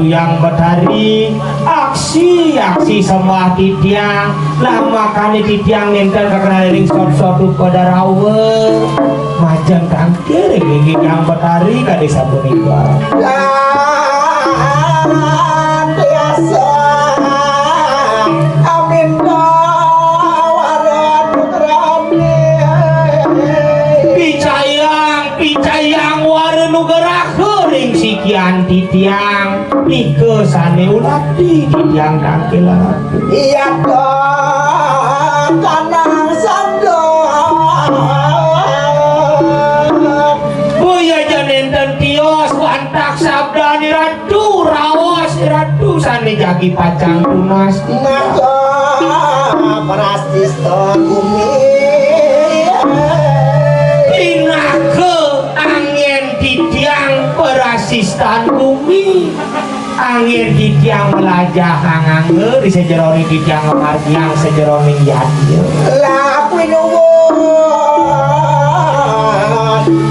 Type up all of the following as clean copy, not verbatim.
yang berdari aksi semua tidiang lama kali tidiang nenten kekeraling sot-sotu pada rawe majang kangkir gigi yang berdari ke desa punika biasa amin picayang warna gerak ring sikian tidiang Ike sane ulati tidiang kakilat iya dong kanang sandok buya janen dan tios wantak sabda ni ratu rawas ratu sane jagi pacang tunas ngaco prastis to bumi inake angin tidiang perasistan bumi angin tidiang melajah angangge di sejeroni tidiang margiang sejeroni yadil lah kuwi nuwun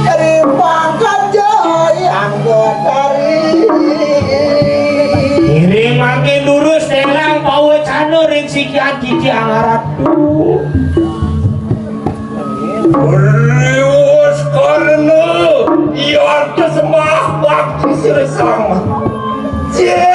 dari pangkat joy anggotari iring makin lurus telang pawecana ring sikian tidiang aratu Rius karena ia kesembah bakti sirisang Cik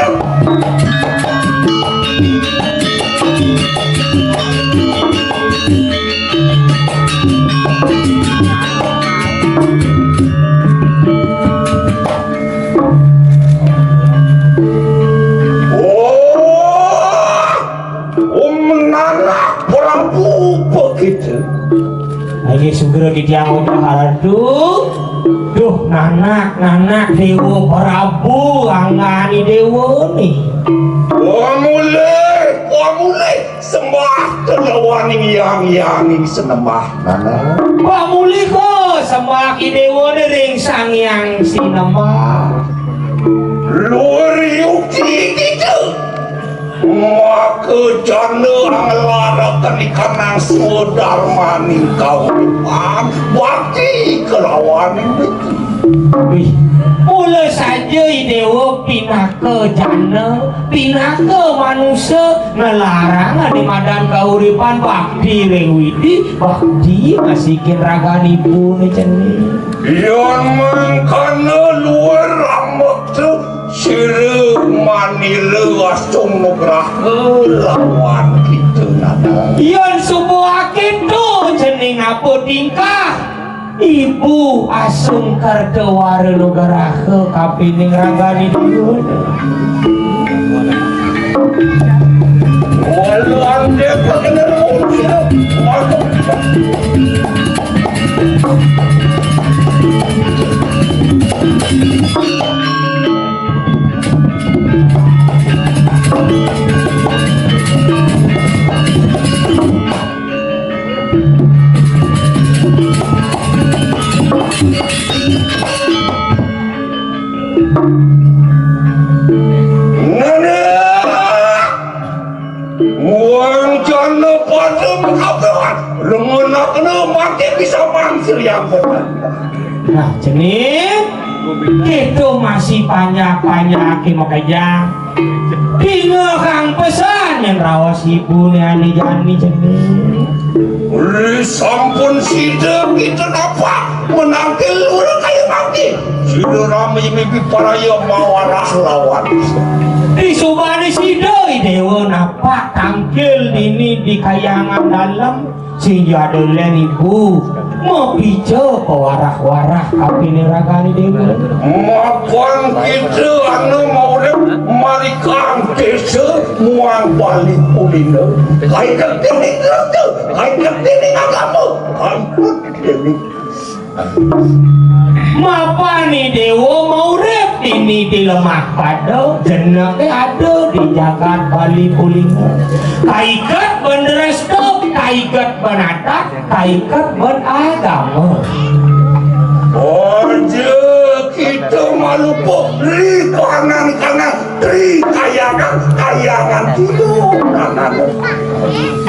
menanak Prabu begitu lagi segera didiang udah haradu duh nanak dewa Prabu angani dewa nih Wamule sembah kelawaning yang senembah nana Wamuli ko sembah ki dewa ring sang yang sinembah luar yuki gitu maka jana angelarakan ikanang sudarmani kau bakti kelawaning itu wih mulai saja dewa pinah ke jana pinah ke manusia ngelarang di madan kauripan bakti rewidi bakti masikin ragani pun ceni yang mengkana luar rambut tu siru mani lewas tung nugrah lawan kita nada yon sebuah gitu jening apa tingkah ibu asung kardewar negara ke kapining ragani dulu walau anda benar nah jenis itu masih banyak makanya bingung kang pesan yang rawas ibu nih jani jenis sampun sidang itu apa menangkil udah kayak mati sudah ramai mimpi para yang mawarah lawan di subani si doi dewa napak tangkil dini di kayangan dalam sehingga dolen ibu mau pijo pewarah-warah tapi neragani dewa makan kita anu mau mari kang desa muang balik kuliner kai ketini itu kai ketini agama kai ketini mapani dewa mau rep ini di lemah pada jenake ada di jagat Bali Kuliner kaiket beneresto kaiket benatak kaiket benagama aja kita malupo tri kanan tri kayangan itu kanan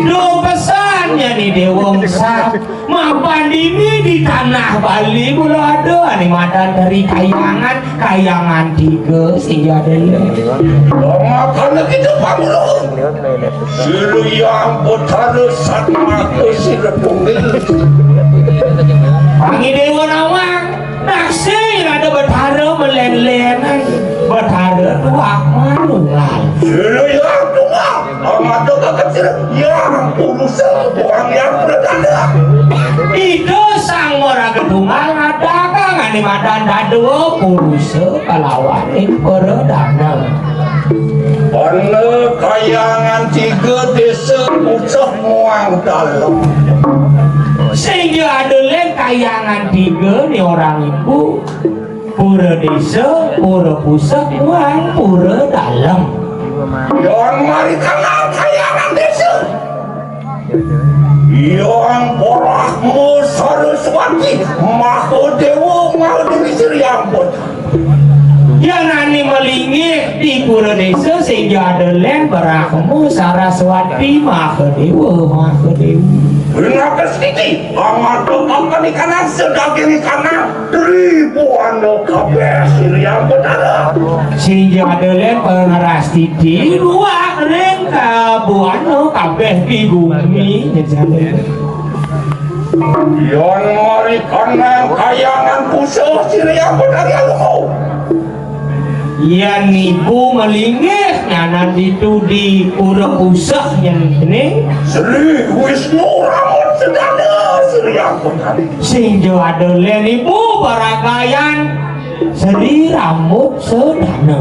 do pesannya nih dewa sap mapan ini di tanah Bali mula ada nih madan dari kayangan tiga sehingga ada makanya kita pamulu siru yang potara sama ke siru punggil pangi dewa nawang naksir ada berhara melen-lenan berhara tuak manungan siru yang tua amat kecil yang urusan orang yang berdada itu sang orang gedungan ada kan di madan dadu purusa kalawanin peredana karena kayangan tiga desa usah muang dalam sehingga ada lain kayangan tiga nih orang ibu pura desa, pura pusat, muang pura dalam yang mari kenal kayangan desa yang porahmu Saraswati Mahadewa Mahadewi Sri Ampun yang nani melingih di pura desa sehingga ada lain berakmu Saraswati Mahadewa Kenapa sedikit? Amat akan ikan sedaging ikan ribuan kabeh Sri Ampun ada sehingga ada lain pengeras di luar rengka buano kabeh di bumi yang mari kanan kayangan pusuh Sri Ampun dari alumu yang ibu melingih nyanan itu di pura usah yang ini Sri Wisnu Ramon sedana Sri Ampun sehingga ada lain ibu baragayan Sri rambut sedana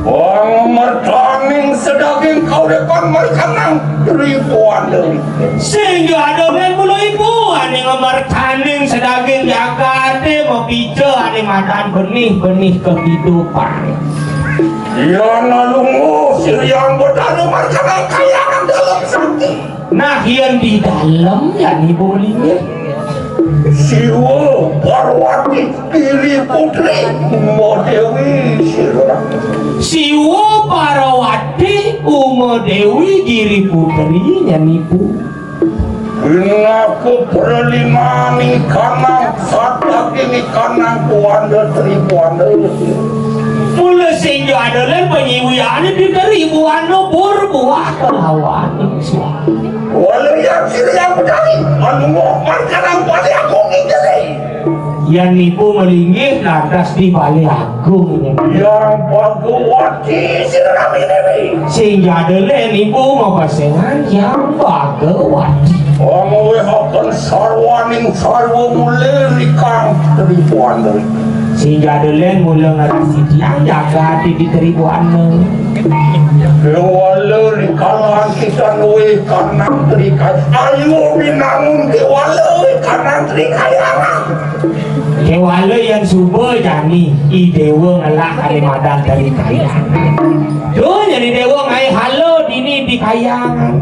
orang mertaning sedaging kau depan merkanang ribuan dari sehingga ada lain mulu ibu ane ngemertaning sedaging jagate mau pijo ane makan benih-benih kehidupan ya nalungu Sri Ampun ada merkanang kayangan dalam sakti nah yang di dalam yang ibu melingih Siwa Parwati Diri Putri Umadewi Siwa Parawati Umadewi Giri Putri nyanipu Aku perlimani kanang satak ini kanang kuanda tribuanda mula sehingga adalah penyiwiannya di ribuan berbuah kelawan walau yang Sri Ampun dari anu mau kanang pada aku ngijari yang nipu melingih lantas di Bali Agung yang Bhagawati Sirami Dewi sehingga adalah nipu mau pasangan yang Bhagawati akan sarwaning sarwa muleri kang ribuan dari sehingga adalah mula ngerasi tiang jaga di ribuan Kewala di kalangan kita nuwe kanang terikai ayo binangun kewala kanang terikai kewala yang subuh jani i dewa ngelak kalimadan dari kayangan tuh jadi dewa ngai halo dini di kayangan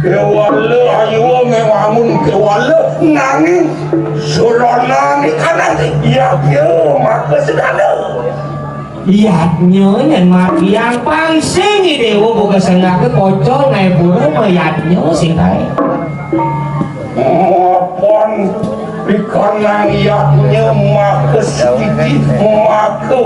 kewala ayo ngewangun kewala nanging surana ni kanang ya maka sedana yatnya yang mati yang pangsing i dewa buka sengaja kocok ngai pura mayatnya sing kai apaan ikanang yaknya maka sedikit maka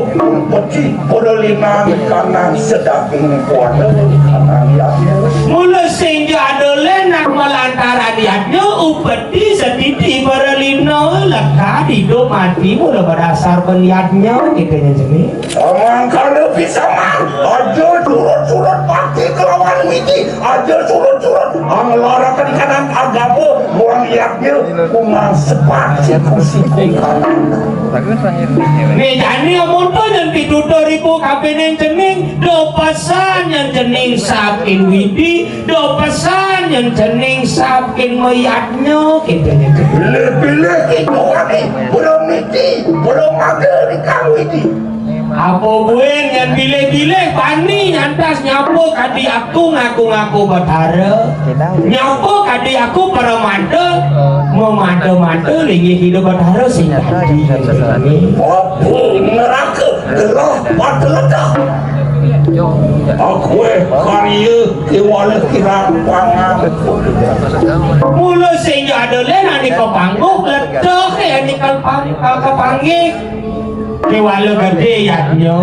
peti perlinan kanang sedaging kuada ikanang yaknya mula sehingga ada lenak melantaran yatnya upeti sedikit perlinan leka hidup mati mula berdasar peniatnya gitu nya jenis Amang kalau bisa mah aja aja surut-surut anglorakan kanan agamu muang yaknya kumang sepaksi kusiku kanan nih jani omong tuh yang pitutoriku kapening cening do pesan yang cening sakin widi do pesan yang cening sakin mayatnya gitu pilih-pilih gitu kami belum niti belum ada di kamu ini apa gue yang bilih-bilih pani nyantas nyapu kadi aku ngaku-ngaku batara nyapu kadi aku para mante mau mante lagi hidup batara sih tadi apa neraka gelah pada ledak aku karya kewala kirang pangang mula sehingga ada lena di kepanggung ledak ya di kepangging kewala gede yaknya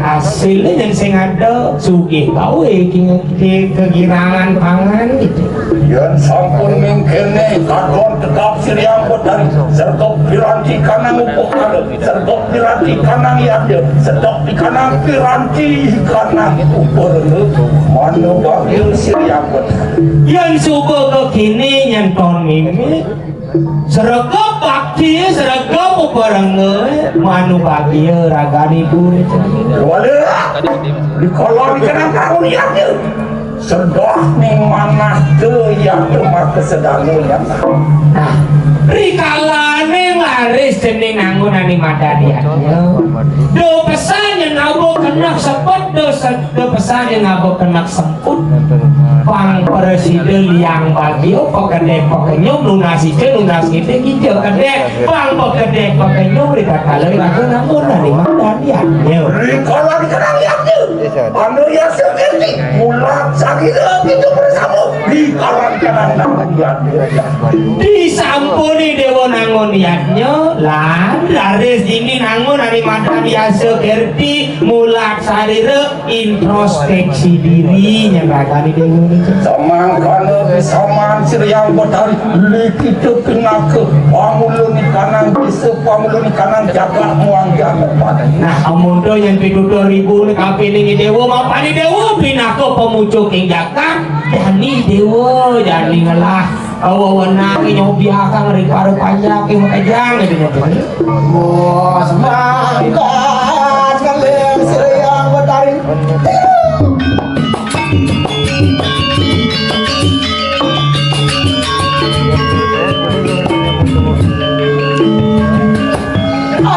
hasilnya yang sing ada sugih kau kegirangan pangan gitu yang sampun mengkene kadon tegap siriang dari serta piranti kanang upokada serta piranti kanang yaknya sedok di kanang piranti kanang upor mana wakil siriang yang subuh kekini yang ton mimi seragam bakti seragam barangnya manu bagia ragani buri wala di kolor di kanang tahun yaknya sedok ning manah tuh yang rumah kesedangan nah rikalane laris dening anggunan di madadiannya do pesan yang ngabo kenak sepet do pesan yang ngabo kenak semput pang presiden yang bagio pokede pokenya lunas gitu gitu kede pang pokede pokenya rikakale lagu anggunan di madadiannya kalau dikenal yaknya anu yang seperti mulat sakit itu bersama di kalang kanang disampuni dewa nangon niatnya lah laris ini nangon dari mata biasa kerti mulak sarire introspeksi diri nyeragani dewa sama kana bersama siriang batari lekita kena ke pamulun kanang bisa pamulun kanang jaga muang jaga nah amundo yang pitutur ribu ni kapining dewa mapani dewa pinako pemucuk yang jaga jani dewa jani ngalah awawana nyobi akang riparo panjang ke makajang wah semangat kalian siriang batari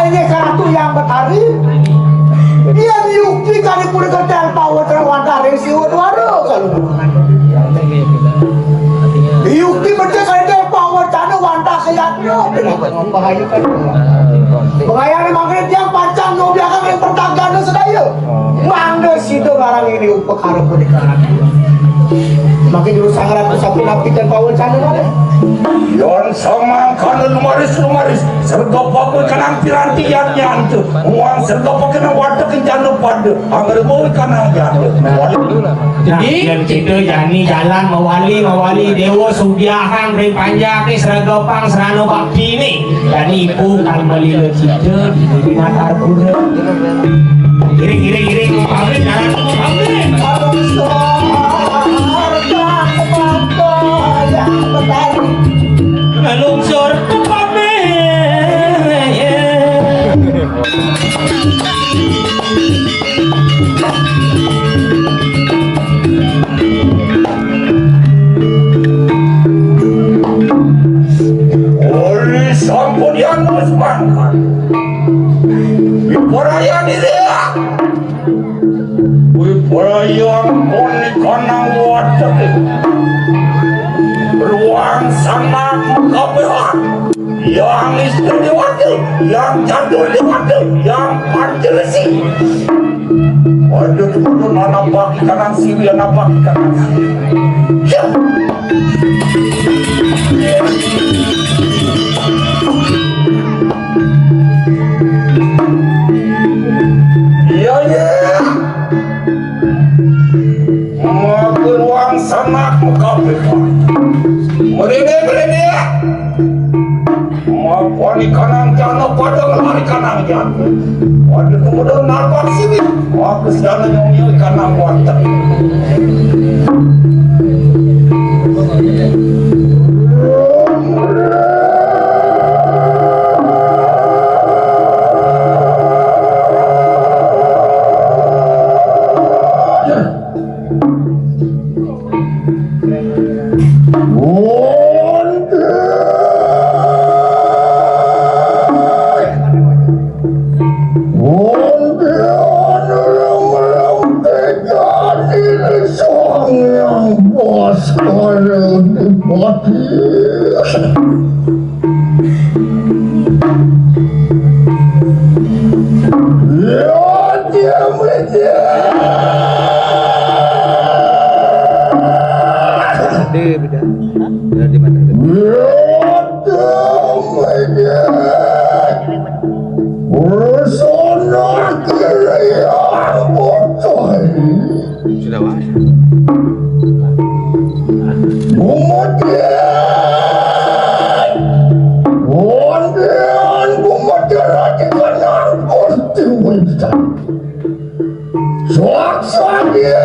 ini karatu yang batari dia yukti kali kuda ketel power terwantari siwat waduh kalau yukti betul kali ketel power tanah wantah kayaknya membahayakan mengayangi makanya tiang pancang nyobi akan yang pertangganan sedaya mangga situ barang ini upekara kuda karatu makin dulu sangat sapi napi dan power tanah ada yon sama kana lumaris serga papu kanang piranti yang nyantu uang serga papu kena wadah kenjana pada anggar mau kanang jatuh jadi yang itu jani jalan mawali dewa sugiahan ring panjang ke seragapang serano bakti ini dan ibu kalmali lecita di matar pura giring pabrik jalan pabrik meluncur oleh sampun yang musmankan Wiporaya dia Wiporaya koni kanang wadah ruang sama mengkabehan yang istri wakil yang jadul wakil yang panjelesi waduh itu anak baki kanan siwi anak baki kanan siwi iya mau ke ruang sana mengkabehan Merene mau poni kanang jano pada lari kanang jano waduh kemudian narpak sini mau ke sedana nyong kanang wantak sekarang mati. Ya, diam aja. Di mana? Ya, diam aja. Bersona kirian bocah. Sudah wah. Kemudian kemudian lagi kanan kurti wanita. Suak dia.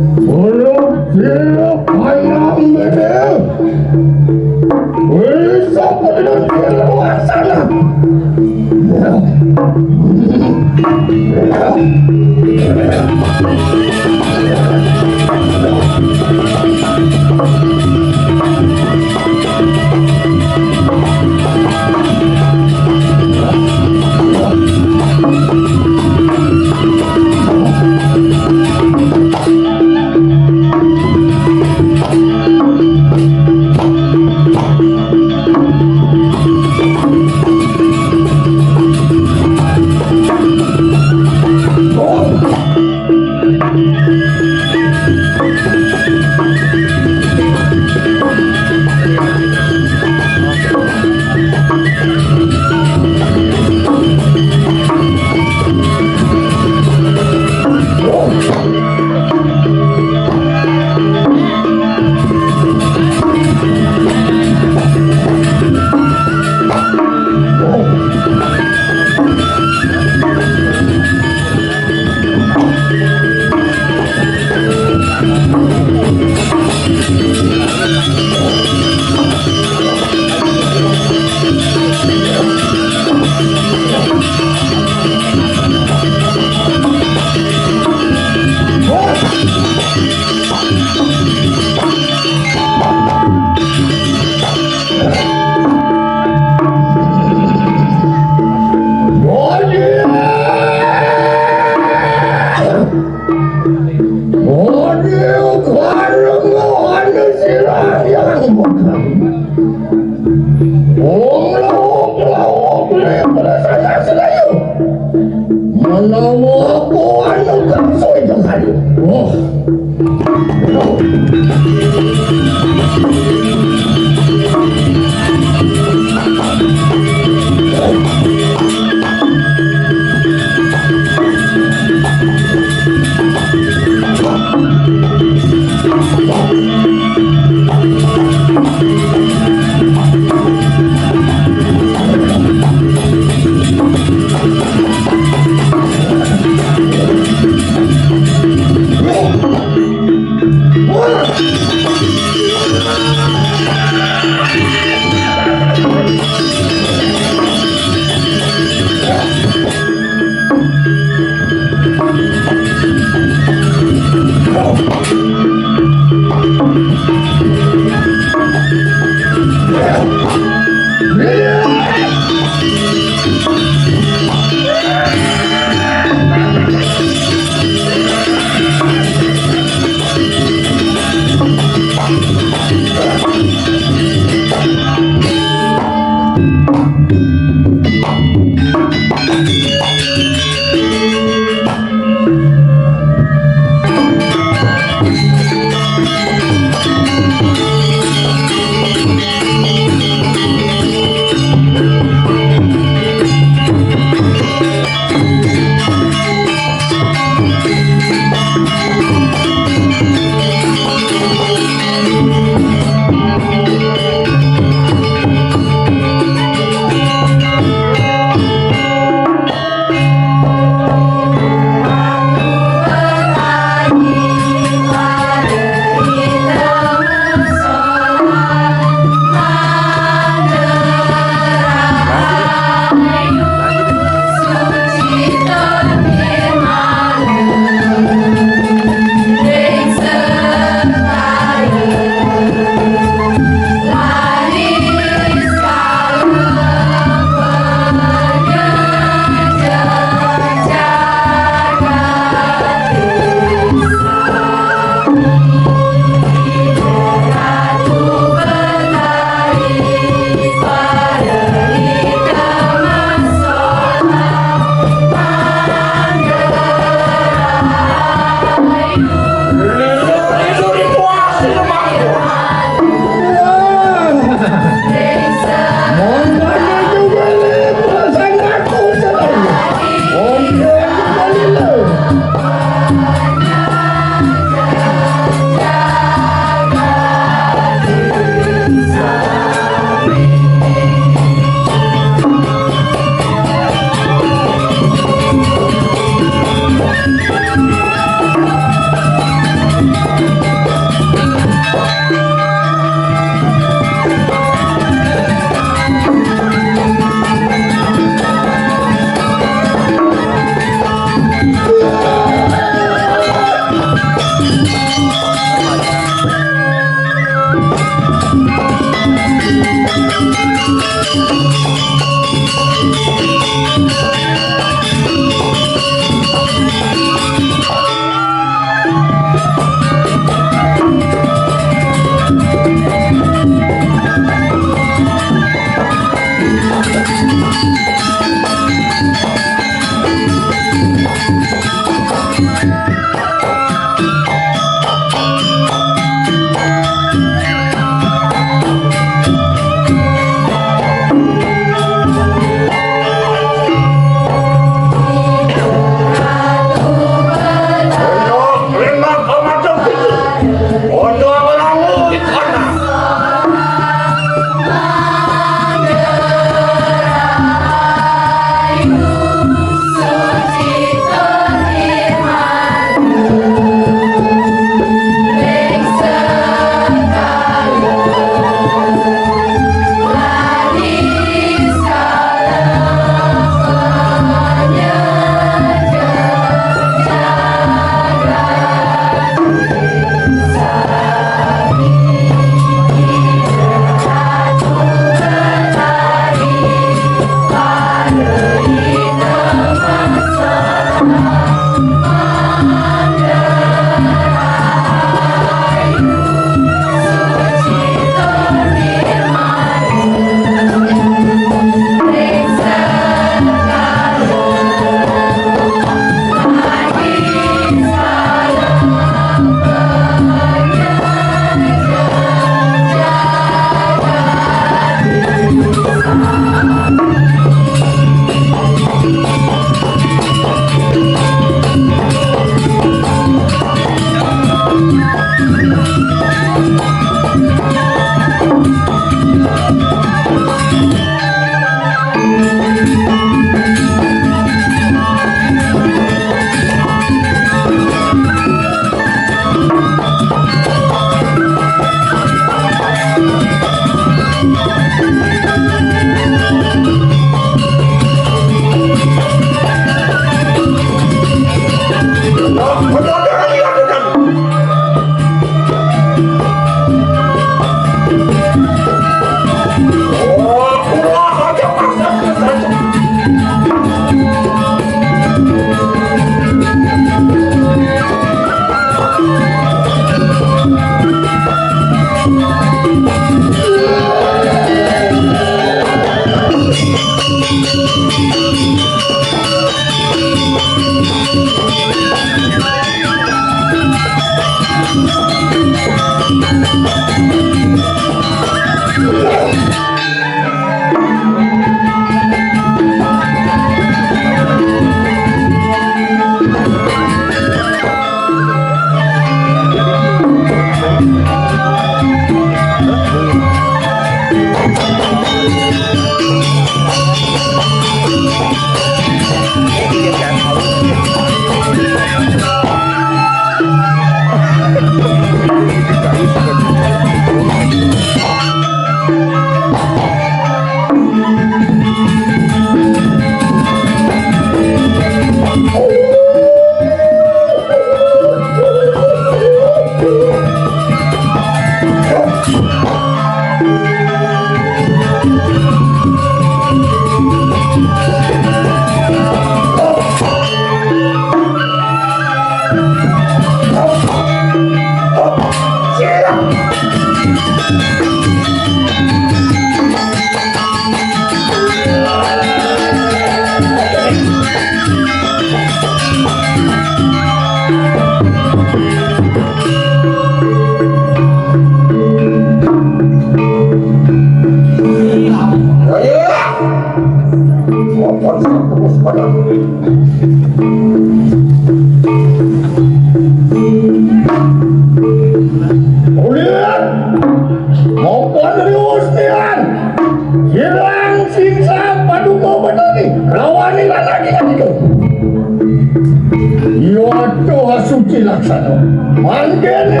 suci laksana. Mangkene.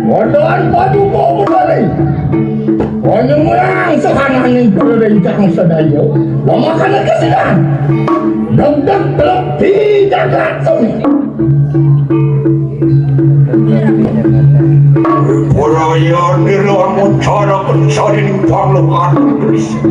Waduhan paduka bersari. Penyemang sehananing perencang sedaya. Lamakan kesidan. Deg-deg lebih jagat semi. Raya nirlamun cara pencari ning pangleman Indonesia.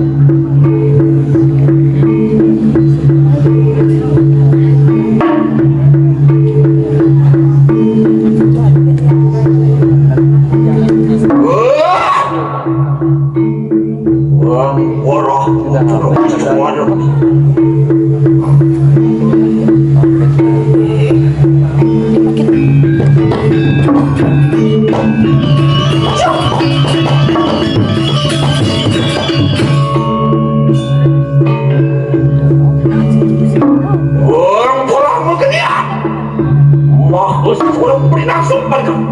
Rahman berinak sepadan.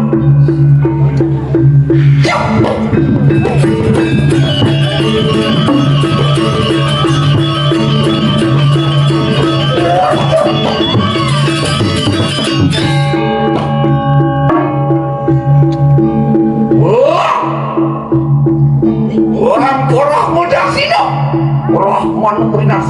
Rahman berinak.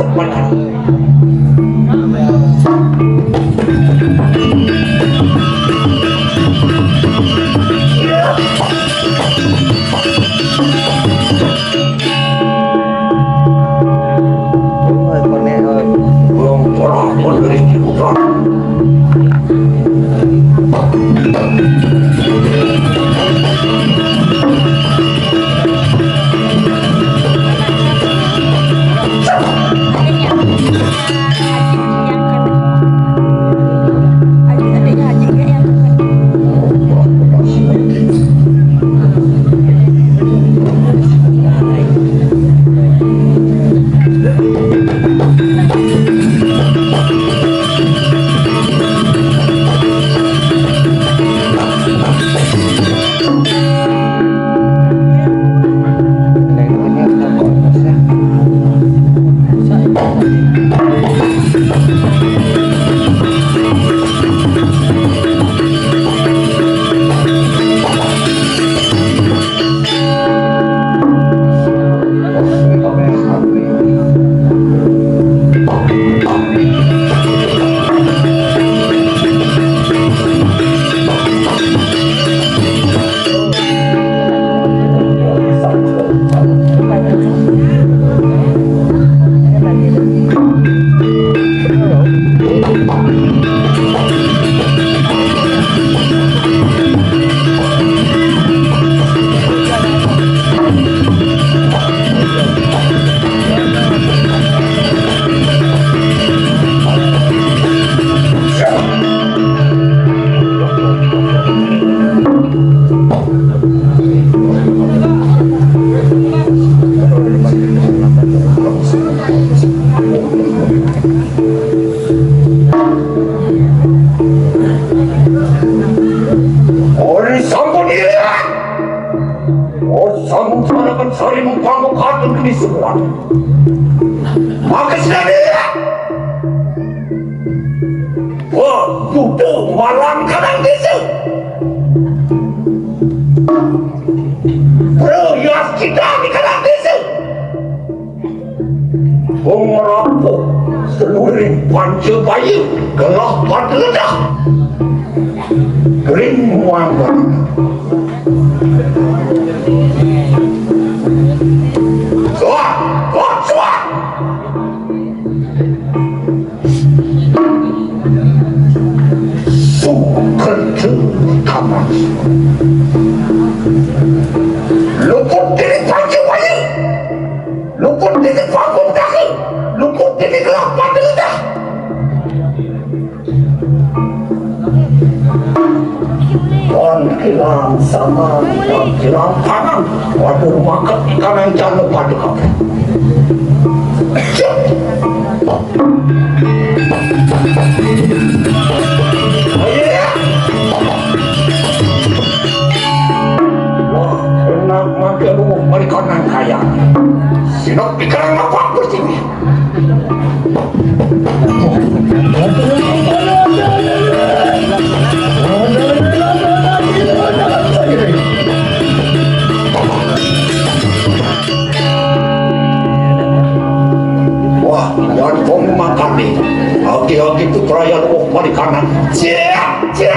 Maka sedaya Yuda malam kadang desa Perhias kita di kadang desa Merampok seluruh panca bayi Gelah pada ledah Kering muangkan Luput diri panca bayi Luput diri panggung dahil Luput diri gelapan dedah Wan kilang sama Wan kilang tangan Waduh makat ikan yang jangan pada kau Enak makan mereka nan kaya Sinok pikiran apa bersini kong makani. Aki-aki putra yang mau balik kanan. Cia, cia,